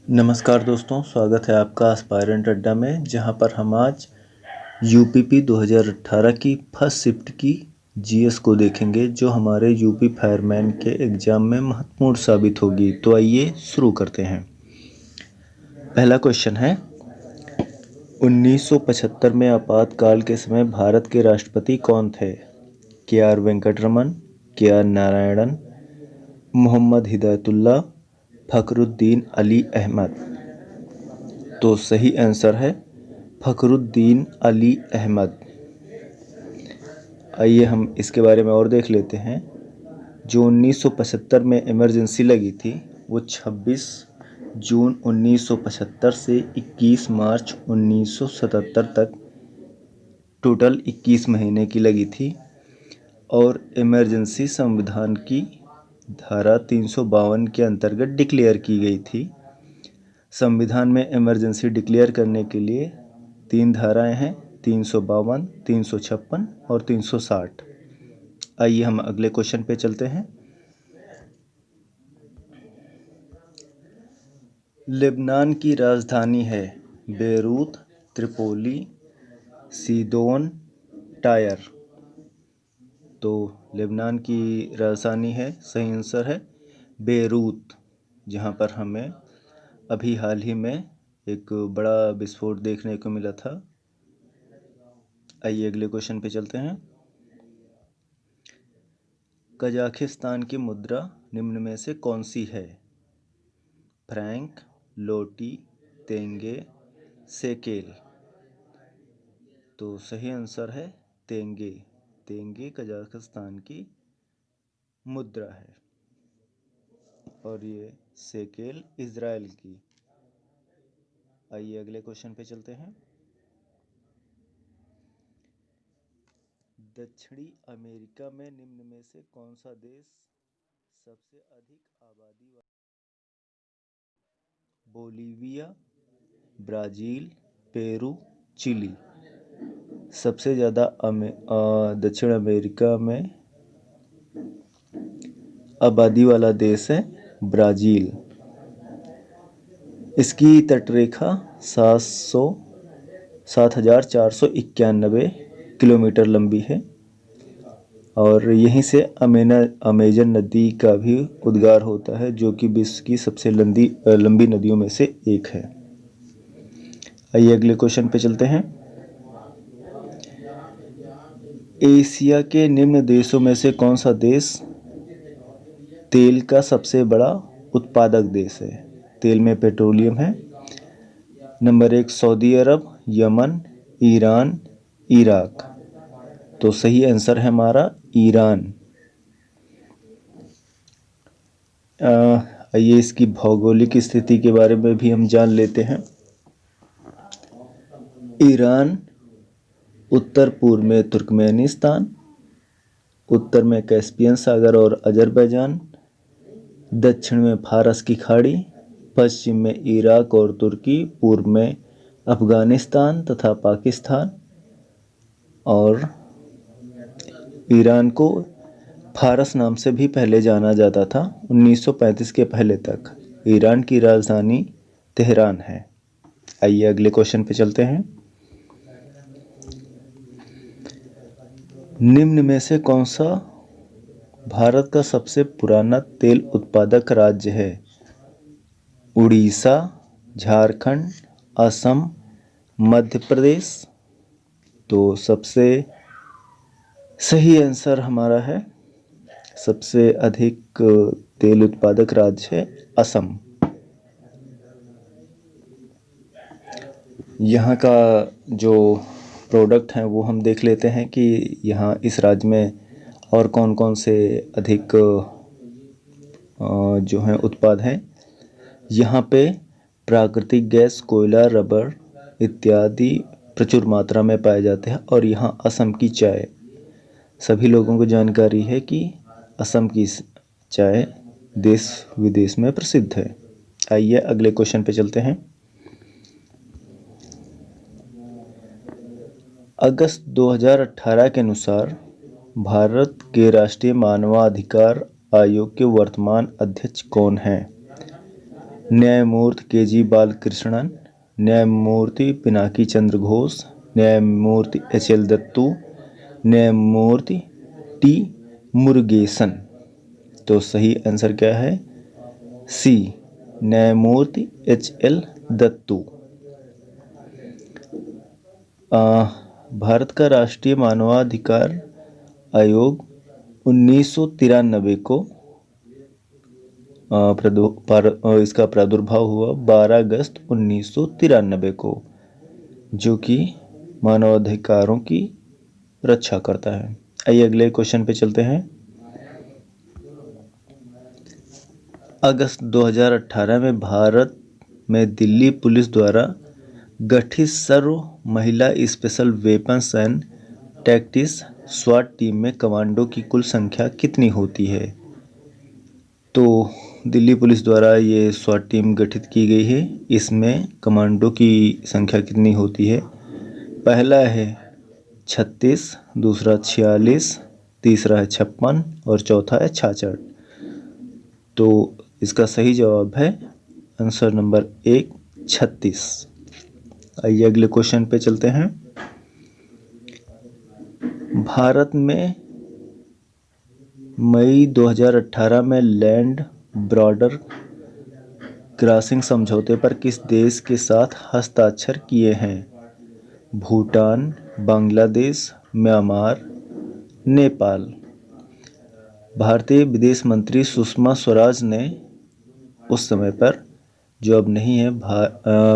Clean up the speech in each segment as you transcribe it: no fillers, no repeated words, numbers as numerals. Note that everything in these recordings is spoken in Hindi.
नमस्कार दोस्तों, स्वागत है आपका एस्पायरेंट अड्डा में, जहां पर हम आज यूपीपी 2018 की फर्स्ट शिफ्ट की जीएस को देखेंगे, जो हमारे यूपी फायरमैन के एग्ज़ाम में महत्वपूर्ण साबित होगी। तो आइए शुरू करते हैं। पहला क्वेश्चन है, 1975 में आपातकाल के समय भारत के राष्ट्रपति कौन थे? के आर वेंकटरमन, के आर नारायणन, मोहम्मद हिदायतुल्लाह, फखरुद्दीन अली अहमद। तो सही आंसर है फखरुद्दीन अली अहमद। आइए हम इसके बारे में और देख लेते हैं। जो 1975 में इमरजेंसी लगी थी वो 26 जून 1975 से 21 मार्च 1977 तक टोटल 21 महीने की लगी थी और इमरजेंसी संविधान की धारा 352 के अंतर्गत डिक्लेयर की गई थी। संविधान में इमरजेंसी डिक्लेयर करने के लिए 3 धाराएं हैं, 352, 356 और 360। आइए हम अगले क्वेश्चन पे चलते हैं। लेबनान की राजधानी है बेरूत, त्रिपोली, सीदोन, टायर। तो लेबनान की राजधानी है, सही आंसर है बेरूत, जहां पर हमें अभी हाल ही में एक बड़ा विस्फोट देखने को मिला था। आइए अगले क्वेश्चन पे चलते हैं। कजाकिस्तान की मुद्रा निम्न में से कौन सी है? फ्रैंक, लोटी, तेंगे, सेकेल। तो सही आंसर है तेंगे। तेंगे कजाकिस्तान की मुद्रा है और ये सेकेल इजराइल की। आइए अगले क्वेश्चन पे चलते हैं। दक्षिणी अमेरिका में निम्न में से कौन सा देश सबसे अधिक आबादी वाला? Bolivia, Brazil, Peru, Chile. सबसे ज़्यादा दक्षिण अमेरिका में आबादी वाला देश है ब्राज़ील। इसकी तटरेखा 7,491 किलोमीटर लंबी है और यहीं से अमेजन नदी का भी उद्गार होता है, जो कि विश्व की सबसे लंबी नदियों में से एक है। आइए अगले क्वेश्चन पे चलते हैं। एशिया के निम्न देशों में से कौन सा देश तेल का सबसे बड़ा उत्पादक देश है? तेल में पेट्रोलियम है। नंबर 1 सऊदी अरब, यमन, ईरान, इराक। तो सही आंसर है हमारा ईरान। आइए इसकी भौगोलिक स्थिति के बारे में भी हम जान लेते हैं। ईरान उत्तर पूर्व में तुर्कमेनिस्तान, उत्तर में कैस्पियन सागर और अजरबैजान, दक्षिण में फारस की खाड़ी, पश्चिम में इराक और तुर्की, पूर्व में अफगानिस्तान तथा पाकिस्तान। और ईरान को फारस नाम से भी पहले जाना जाता था 1935 के पहले तक। ईरान की राजधानी तेहरान है। आइए अगले क्वेश्चन पे चलते हैं। निम्न में से कौन सा भारत का सबसे पुराना तेल उत्पादक राज्य है? उड़ीसा, झारखंड, असम, मध्य प्रदेश। तो सबसे सही आंसर हमारा है सबसे अधिक तेल उत्पादक राज्य है असम। यहाँ का जो प्रोडक्ट हैं वो हम देख लेते हैं कि यहाँ इस राज्य में और कौन कौन से अधिक जो हैं उत्पाद हैं। यहाँ पे प्राकृतिक गैस, कोयला, रबर इत्यादि प्रचुर मात्रा में पाए जाते हैं। और यहाँ असम की चाय, सभी लोगों को जानकारी है कि असम की चाय देश विदेश में प्रसिद्ध है। आइए अगले क्वेश्चन पे चलते हैं। अगस्त 2018 के अनुसार भारत के राष्ट्रीय मानवाधिकार आयोग के वर्तमान अध्यक्ष कौन हैं? न्यायमूर्ति के.जी. बालकृष्णन, न्यायमूर्ति पिनाकी चंद्र घोष, न्यायमूर्ति एच.एल. दत्तू, न्यायमूर्ति टी. मुरुगेसन। तो सही आंसर क्या है? सी, न्यायमूर्ति एच.एल. दत्तू। भारत का राष्ट्रीय मानवाधिकार आयोग 1993 को इसका प्रादुर्भाव हुआ 12 अगस्त 1993 को, जो कि मानवाधिकारों की रक्षा करता है। आइए अगले क्वेश्चन पे चलते हैं। अगस्त 2018 में भारत में दिल्ली पुलिस द्वारा गठित सर्व महिला स्पेशल वेपन्स एंड टैक्टिक्स स्वाट टीम में कमांडो की कुल संख्या कितनी होती है? तो दिल्ली पुलिस द्वारा ये स्वाट टीम गठित की गई है। इसमें कमांडो की संख्या कितनी होती है? पहला है 36, दूसरा 46, तीसरा है 56 और चौथा है 66। तो इसका सही जवाब है आंसर नंबर 1, 36। आइए अगले क्वेश्चन पे चलते हैं। भारत में मई 2018 में लैंड बॉर्डर क्रॉसिंग समझौते पर किस देश के साथ हस्ताक्षर किए हैं? भूटान, बांग्लादेश, म्यांमार, नेपाल। भारतीय विदेश मंत्री सुषमा स्वराज ने उस समय पर, जो अब नहीं है,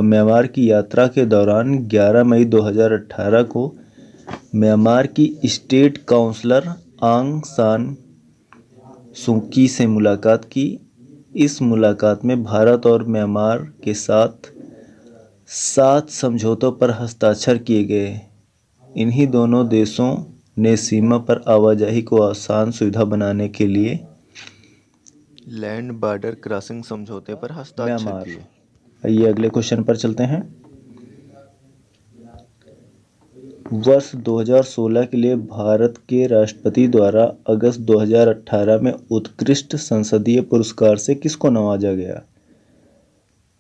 म्यांमार की यात्रा के दौरान 11 मई 2018 को म्यांमार की स्टेट काउंसलर आंग सान सूकी से मुलाकात की। इस मुलाकात में भारत और म्यांमार के साथ 7 समझौतों पर हस्ताक्षर किए गए। इन्हीं दोनों देशों ने सीमा पर आवाजाही को आसान सुविधा बनाने के लिए लैंड बॉर्डर क्रॉसिंग समझौते पर हस्ताक्षर किए। आइए अगले क्वेश्चन पर चलते हैं। वर्ष 2016 के लिए भारत के राष्ट्रपति द्वारा अगस्त 2018 में उत्कृष्ट संसदीय पुरस्कार से किसको नवाजा गया?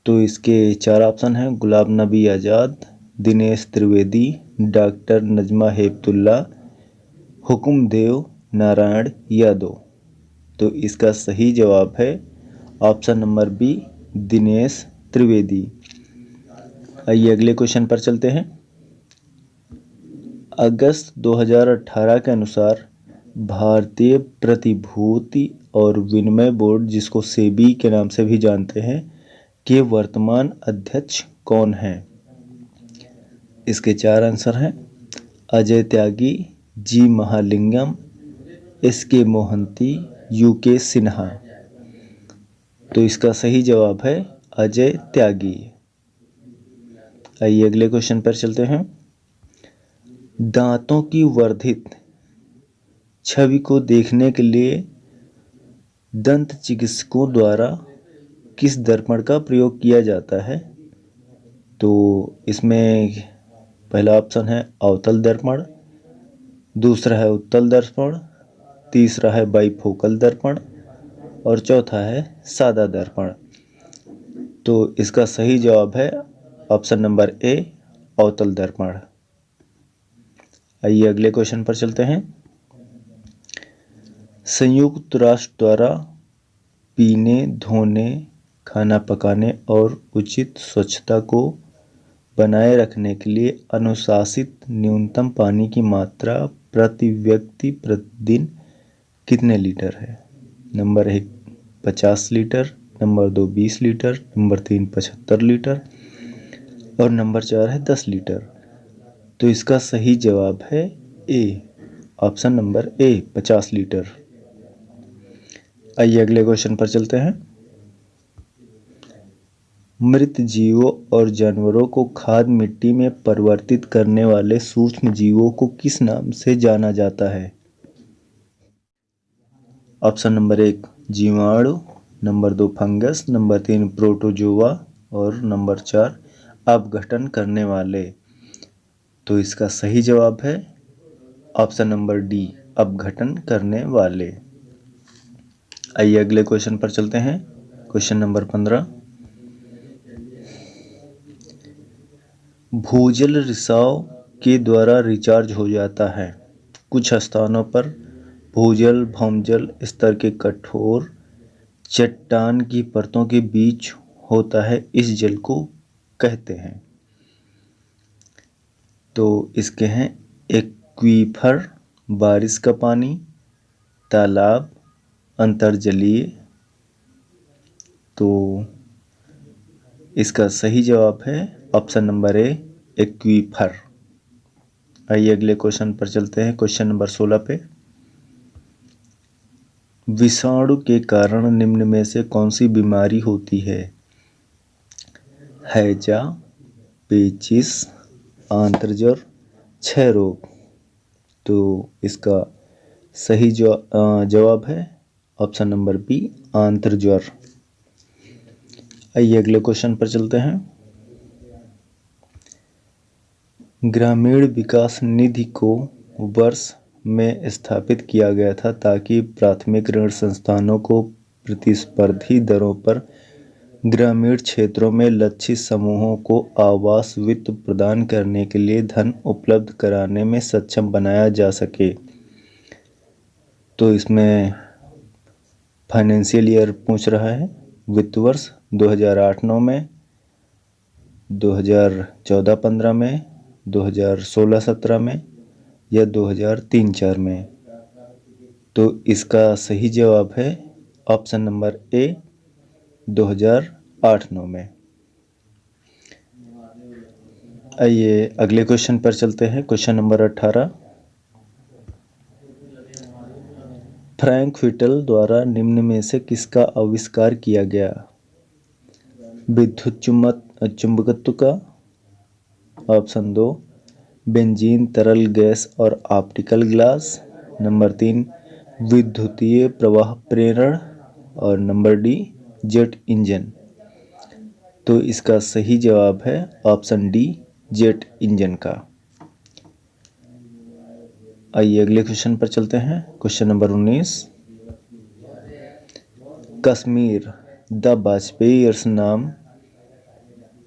तो इसके 4 ऑप्शन हैं। गुलाम नबी आज़ाद, दिनेश त्रिवेदी, डॉक्टर नजमा हेपतुल्ला, हुकुमदेव नारायण यादव। तो इसका सही जवाब है option number B, Dinesh Trivedi. आइए अगले क्वेश्चन पर चलते हैं। अगस्त 2018 के अनुसार भारतीय प्रतिभूति और विनिमय बोर्ड, जिसको सेबी के नाम से भी जानते हैं, के वर्तमान अध्यक्ष कौन हैं? इसके 4 आंसर हैं। अजय त्यागी, जी महालिंगम, एस.के. मोहंती, यू.के. सिन्हा। तो इसका सही जवाब है अजय त्यागी। आइए अगले क्वेश्चन पर चलते हैं। दांतों की वर्धित छवि को देखने के लिए दंत चिकित्सकों द्वारा किस दर्पण का प्रयोग किया जाता है? तो इसमें पहला ऑप्शन है अवतल दर्पण, दूसरा है उत्तल दर्पण, तीसरा है बाइफोकल दर्पण और चौथा है सादा दर्पण। तो इसका सही जवाब है ऑप्शन नंबर ए, अवतल दर्पण। आइए अगले क्वेश्चन पर चलते हैं। संयुक्त राष्ट्र द्वारा पीने, धोने, खाना पकाने और उचित स्वच्छता को बनाए रखने के लिए अनुशासित न्यूनतम पानी की मात्रा प्रति व्यक्ति प्रतिदिन कितने लीटर है? Number 1 50 litre, number 2 20 litre, number 3 75 litre और नंबर 4 है 10 लीटर। तो इसका सही जवाब है ए, ऑप्शन नंबर ए, 50 लीटर। आइए अगले क्वेश्चन पर चलते हैं। मृत जीवों और जानवरों को खाद मिट्टी में परिवर्तित करने वाले सूक्ष्म जीवों को किस नाम से जाना जाता है? ऑप्शन नंबर 1 जीवाणु, नंबर 2 फंगस, नंबर 3 प्रोटोजोआ और नंबर 4 अपघटन करने वाले। तो इसका सही जवाब है ऑप्शन नंबर डी, अपघटन करने वाले। आइए अगले क्वेश्चन पर चलते हैं। Question number 15। भूजल रिसाव के द्वारा रिचार्ज हो जाता है। कुछ स्थानों पर भूजल भौमजल स्तर के कठोर चट्टान की परतों के बीच होता है, इस जल को कहते हैं। तो इसके हैं एक्वीफर, बारिश का पानी, तालाब, अंतर्जलीय। तो इसका सही जवाब है ऑप्शन नंबर ए, एक्वीफर। आइए अगले क्वेश्चन पर चलते हैं, क्वेश्चन नंबर 16 पे। विषाणु के कारण निम्न में से कौन सी बीमारी होती है? हैजा, पेचिश, आंत्रज्वर, क्षय रोग। तो इसका सही जवाब है ऑप्शन नंबर बी, आंत्रज्वर। आइए अगले क्वेश्चन पर चलते हैं। ग्रामीण विकास निधि को वर्ष में स्थापित किया गया था ताकि प्राथमिक ऋण संस्थानों को प्रतिस्पर्धी दरों पर ग्रामीण क्षेत्रों में लक्षित समूहों को आवास वित्त प्रदान करने के लिए धन उपलब्ध कराने में सक्षम बनाया जा सके। तो इसमें फाइनेंशियल ईयर पूछ रहा है, वित्त वर्ष 2008-9 में, 2014-15 में, 2016-17 में या 2003-4 में। तो इसका सही जवाब है ऑप्शन नंबर ए, 2008-9 में। आइए अगले क्वेश्चन पर चलते हैं, क्वेश्चन नंबर 18। फ्रैंक व्हिटल द्वारा निम्न में से किसका आविष्कार किया गया? विद्युत चुंबकत्व का, ऑप्शन 2 बेंजीन तरल गैस और ऑप्टिकल ग्लास, नंबर 3 विद्युतीय प्रवाह प्रेरण, और नंबर डी जेट इंजन। तो इसका सही जवाब है ऑप्शन डी, जेट इंजन का। आइए अगले क्वेश्चन पर चलते हैं, क्वेश्चन नंबर 19। कश्मीर द वाजपेयियर्स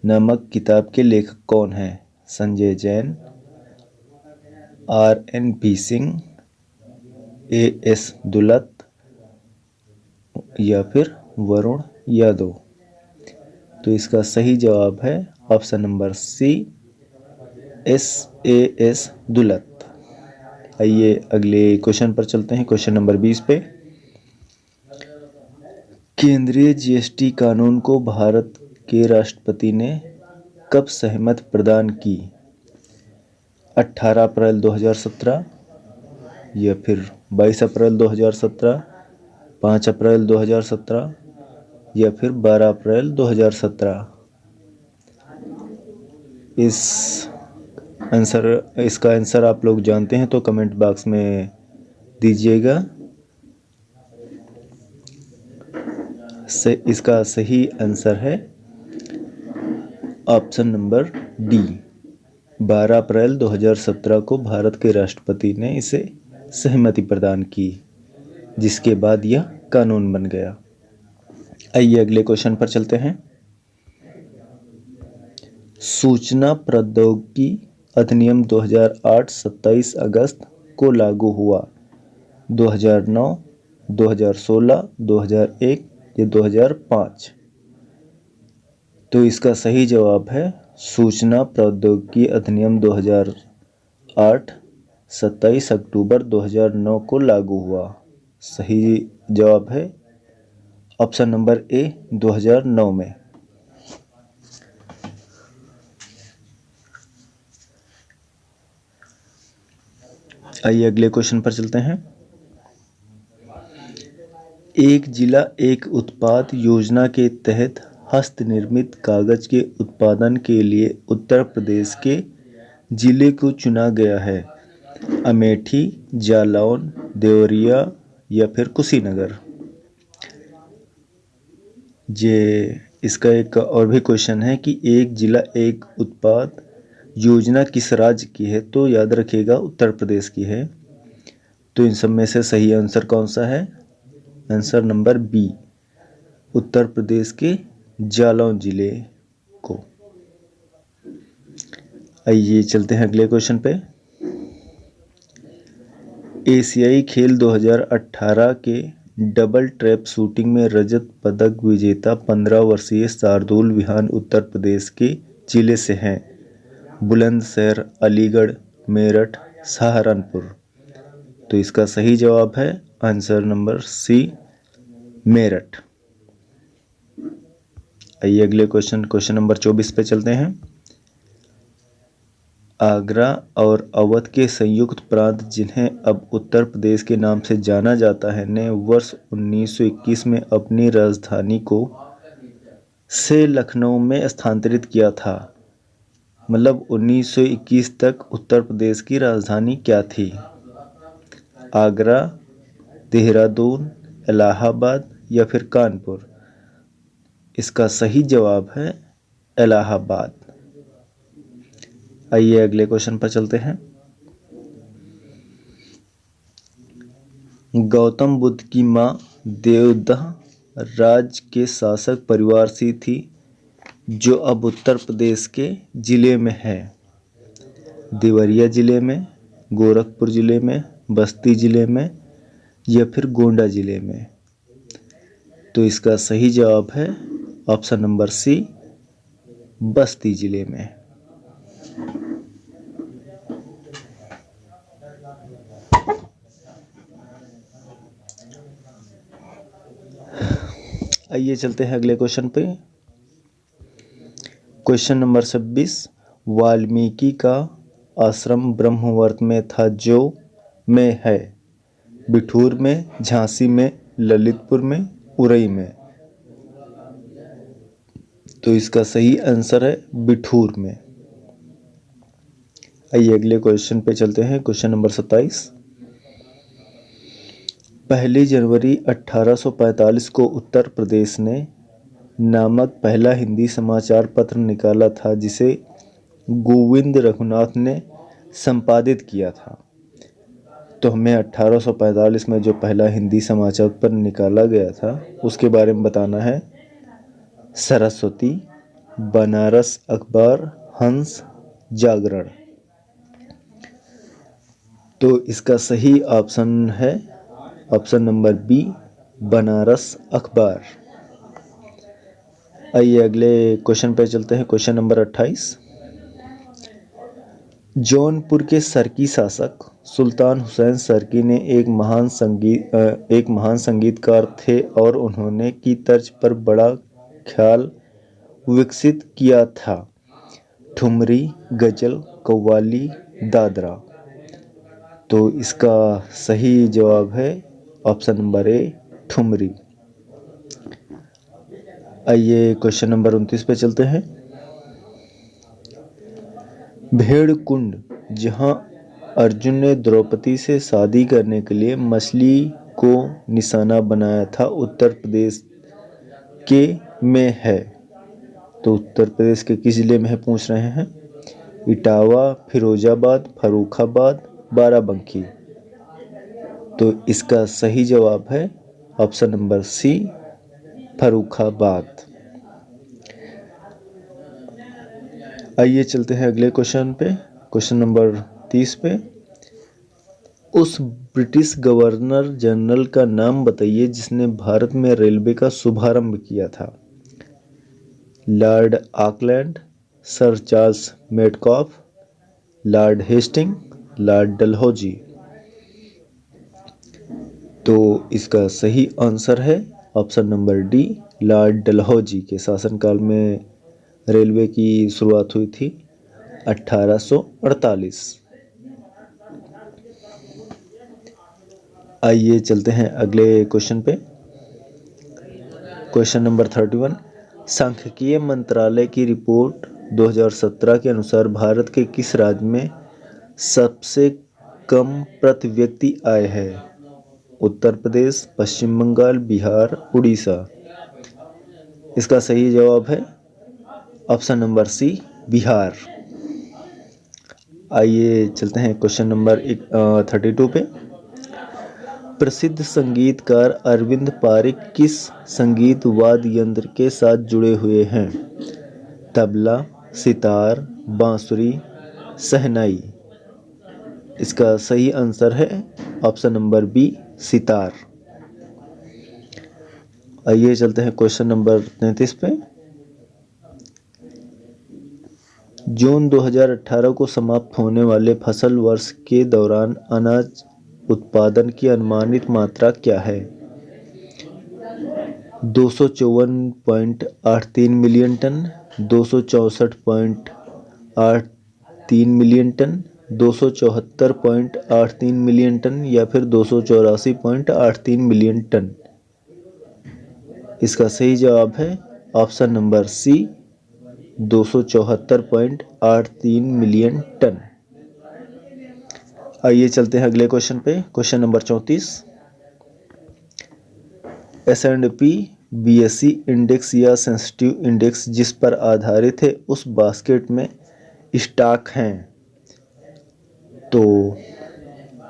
नामक किताब के लेखक कौन हैं? संजय जैन, RNP सिंह, AS दुलत या फिर वरुण यादव। तो इसका सही जवाब है option number C, SAS Dulat. आइए अगले क्वेश्चन पर चलते हैं, क्वेश्चन नंबर 20 पे। केंद्रीय GST कानून को भारत के राष्ट्रपति ने कब सहमति प्रदान की? 18 अप्रैल 2017 या फिर 22 अप्रैल 2017, 5 अप्रैल 2017 या फिर 12 अप्रैल 2017। इसका आंसर आप लोग जानते हैं तो कमेंट बॉक्स में दीजिएगा। इसका सही आंसर है ऑप्शन नंबर डी, 12 अप्रैल 2017 को भारत के राष्ट्रपति ने इसे सहमति प्रदान की, जिसके बाद यह कानून बन गया। आइए अगले क्वेश्चन पर चलते हैं। सूचना प्रौद्योगिकी अधिनियम 2008 27 अगस्त को लागू हुआ। 2009, 2016, 2001 या 2005। तो इसका सही जवाब है सूचना प्रौद्योगिकी अधिनियम 2008 27 अक्टूबर 2009 को लागू हुआ। सही जवाब है ऑप्शन नंबर ए, 2009 में। आइए अगले क्वेश्चन पर चलते हैं। एक जिला एक उत्पाद योजना के तहत हस्त निर्मित कागज के उत्पादन के लिए उत्तर प्रदेश के जिले को चुना गया है। अमेठी, जालौन, देवरिया या फिर कुशीनगर। इसका एक और भी क्वेश्चन है कि एक जिला एक उत्पाद योजना किस राज्य की है? तो याद रखिएगा उत्तर प्रदेश की है। तो इन सब में से सही आंसर कौन सा है? Answer number B, Uttar Pradesh के जालौन जिले को। आइए चलते हैं अगले क्वेश्चन पे। एशियाई खेल 2018 के डबल ट्रैप शूटिंग में रजत पदक विजेता 15 वर्षीय शार्दुल विहान उत्तर प्रदेश के जिले से हैं। बुलंदशहर, अलीगढ़, मेरठ, सहारनपुर। तो इसका सही जवाब है आंसर नंबर सी, मेरठ। आइए अगले क्वेश्चन नंबर 24 पे चलते हैं। आगरा और अवध के संयुक्त प्रांत, जिन्हें अब उत्तर प्रदेश के नाम से जाना जाता है, ने वर्ष 1921 में अपनी राजधानी को से लखनऊ में स्थानांतरित किया था। मतलब 1921 तक उत्तर प्रदेश की राजधानी क्या थी? आगरा, देहरादून, इलाहाबाद या फिर कानपुर। इसका सही जवाब है इलाहाबाद। आइए अगले क्वेश्चन पर चलते हैं। गौतम बुद्ध की मां देवदह राज्य के शासक परिवार से थी, जो अब उत्तर प्रदेश के जिले में है। देवरिया जिले में, गोरखपुर जिले में, बस्ती जिले में या फिर गोंडा जिले में। तो इसका सही जवाब है ऑप्शन नंबर सी, बस्ती जिले में। आइए चलते हैं अगले क्वेश्चन पे। Question number 26। वाल्मीकि का आश्रम ब्रह्मवर्त में था, जो में है बिठूर में, झांसी में, ललितपुर में, उरई में। तो इसका सही आंसर है बिठूर में। आइए अगले क्वेश्चन पे चलते हैं। Question number 27। 1 जनवरी 1845 को उत्तर प्रदेश ने नामक पहला हिंदी समाचार पत्र निकाला था, जिसे गोविंद रघुनाथ ने संपादित किया था। तो हमें 1845 में जो पहला हिंदी समाचार पत्र निकाला गया था उसके बारे में बताना है। सरस्वती, बनारस अखबार, हंस, जागरण। तो इसका सही ऑप्शन है ऑप्शन नंबर बी, बनारस अखबार। आइए अगले क्वेश्चन पे चलते हैं। Question number 28। जौनपुर के सरकी शासक सुल्तान हुसैन सरकी ने एक महान संगीतकार थे और उन्होंने की तर्ज पर बड़ा ख्याल विकसित किया था। ठुमरी, गजल, कव्वाली, दादरा। तो इसका सही जवाब है ऑप्शन नंबर ए, ठुमरी। आइए क्वेश्चन नंबर 29 पे चलते हैं। भेड़ कुंड, जहां अर्जुन ने द्रौपदी से शादी करने के लिए मछली को निशाना बनाया था, उत्तर प्रदेश के में है। तो उत्तर प्रदेश के किस जिले में है पूछ रहे हैं। इटावा, फिरोजाबाद, फर्रुखाबाद, बाराबंकी। तो इसका सही जवाब है ऑप्शन नंबर सी, फर्रुखाबाद। आइए चलते हैं अगले क्वेश्चन पे। क्वेश्चन नंबर 30 पे। उस ब्रिटिश गवर्नर जनरल का नाम बताइए जिसने भारत में रेलवे का शुभारंभ किया था। Lord Auckland, Sir Charles Metcalfe, Lord Hastings, Lord Dalhousie. तो इसका सही आंसर है option number D, Lord Dalhousie के शासनकाल में रेलवे की शुरुआत हुई थी 1848। आइए चलते हैं अगले क्वेश्चन पे। Question number 31। सांख्यिकीय मंत्रालय की रिपोर्ट 2017 के अनुसार भारत के किस राज्य में सबसे कम प्रति व्यक्ति आय है? उत्तर प्रदेश, पश्चिम बंगाल, बिहार, उड़ीसा। इसका सही जवाब है ऑप्शन नंबर सी, बिहार। आइए चलते हैं क्वेश्चन नंबर 32 पे। प्रसिद्ध संगीतकार अरविंद पारिक किस संगीत वाद्य यंत्र के साथ जुड़े हुए हैं? तबला, सितार, बांसुरी, शहनाई। इसका सही आंसर है ऑप्शन नंबर बी, सितार। आइए चलते हैं क्वेश्चन नंबर 33 पे। जून 2018 को समाप्त होने वाले फसल वर्ष के दौरान अनाज उत्पादन की अनुमानित मात्रा क्या है? 254.83 million ton, 264.83 million ton, 274.83 million ton या फिर 284.83 मिलियन टन। इसका सही जवाब है option number C, 274.83 million ton. आइए चलते हैं अगले क्वेश्चन पे। Question number 34। S&P BSE index या सेंसिटिव इंडेक्स जिस पर आधारित है उस बास्केट में स्टॉक हैं। तो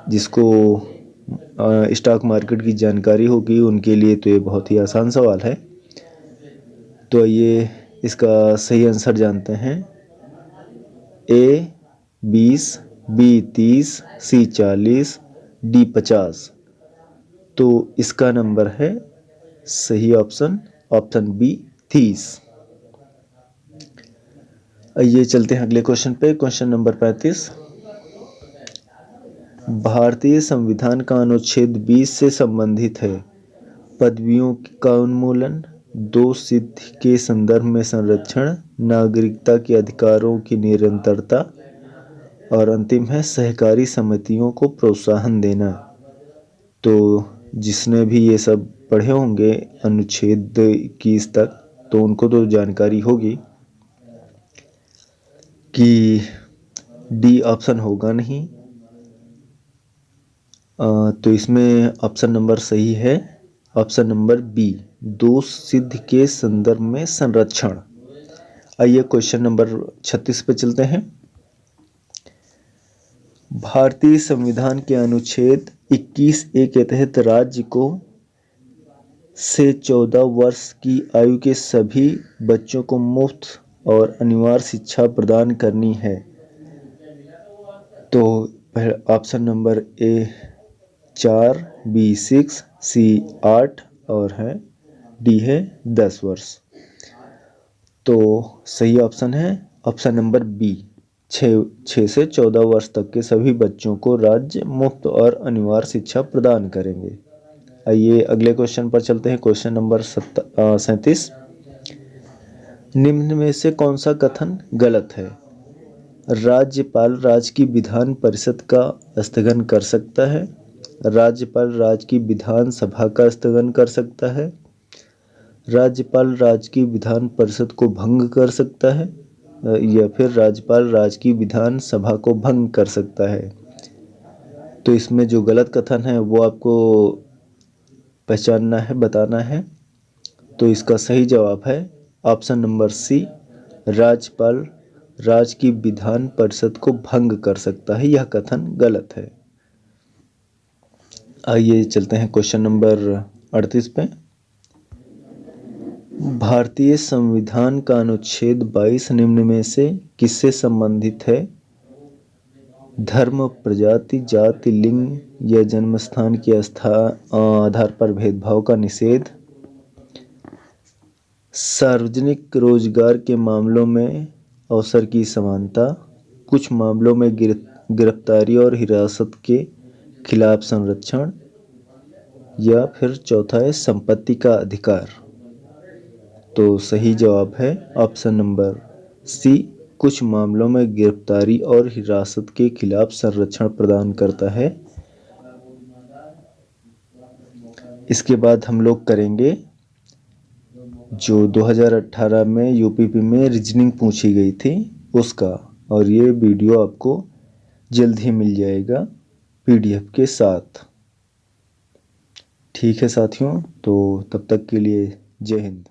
जिसको स्टॉक मार्केट की जानकारी होगी उनके लिए तो ये बहुत ही आसान सवाल है। तो ये इसका सही आंसर जानते हैं। A 20, B 30, C 40, D 50। तो इसका नंबर है सही ऑप्शन बी 30। आइए चलते हैं अगले क्वेश्चन पे। Question number 35। भारतीय संविधान का अनुच्छेद 20 से संबंधित है। पदवियों का उन्मूलन, 2 सिद्धि के संदर्भ में संरक्षण, नागरिकता के अधिकारों की निरंतरता और अंतिम है सहकारी समितियों को प्रोत्साहन देना। तो जिसने भी ये सब पढ़े होंगे अनुच्छेद 21 तक तो उनको तो जानकारी होगी कि डी ऑप्शन होगा नहीं। तो इसमें ऑप्शन नंबर सही है ऑप्शन नंबर बी, 2 सिद्धि के संदर्भ में संरक्षण। आइए क्वेश्चन नंबर 36 पे चलते हैं। भारतीय संविधान के अनुच्छेद 21A के तहत राज्य को से 14 वर्ष की आयु के सभी बच्चों को मुफ्त और अनिवार्य शिक्षा प्रदान करनी है। तो ऑप्शन नंबर ए 4, बी 6, सी 8 और है डी है 10 वर्ष। तो सही ऑप्शन है ऑप्शन नंबर बी, 6 से 14 वर्ष तक के सभी बच्चों को राज्य मुफ्त और अनिवार्य शिक्षा प्रदान करेंगे। आइए अगले क्वेश्चन पर चलते हैं। Question number 37। निम्न में से कौन सा कथन गलत है? राज्यपाल राज्य की विधान परिषद का स्थगन कर सकता है, राज्यपाल राज्य की विधान सभा का स्थगन कर सकता है, राज्यपाल राज्य की विधान परिषद को भंग कर सकता है या फिर राज्यपाल राज्य की विधान सभा को भंग कर सकता है। तो इसमें जो गलत कथन है वो आपको पहचानना है, बताना है। तो इसका सही जवाब है ऑप्शन नंबर सी, राज्यपाल राज्य की विधान परिषद को भंग कर सकता है। यह कथन गलत है। आइए चलते हैं क्वेश्चन नंबर 38 पे। भारतीय संविधान का अनुच्छेद 22 निम्न में से किससे संबंधित है? धर्म, प्रजाति, जाति, लिंग या जन्मस्थान के आधार पर भेदभाव का निषेध, सार्वजनिक रोजगार के मामलों में अवसर की समानता, कुछ मामलों में गिरफ्तारी और हिरासत के खिलाफ संरक्षण या फिर चौथा है संपत्ति का अधिकार। तो सही जवाब है ऑप्शन नंबर सी, कुछ मामलों में गिरफ्तारी और हिरासत के खिलाफ संरक्षण प्रदान करता है। इसके बाद हम लोग करेंगे जो 2018 में यूपीपी में रीजनिंग पूछी गई थी उसका, और ये वीडियो आपको जल्द ही मिल जाएगा पीडीएफ के साथ। ठीक है साथियों, तो तब तक के लिए जय हिंद।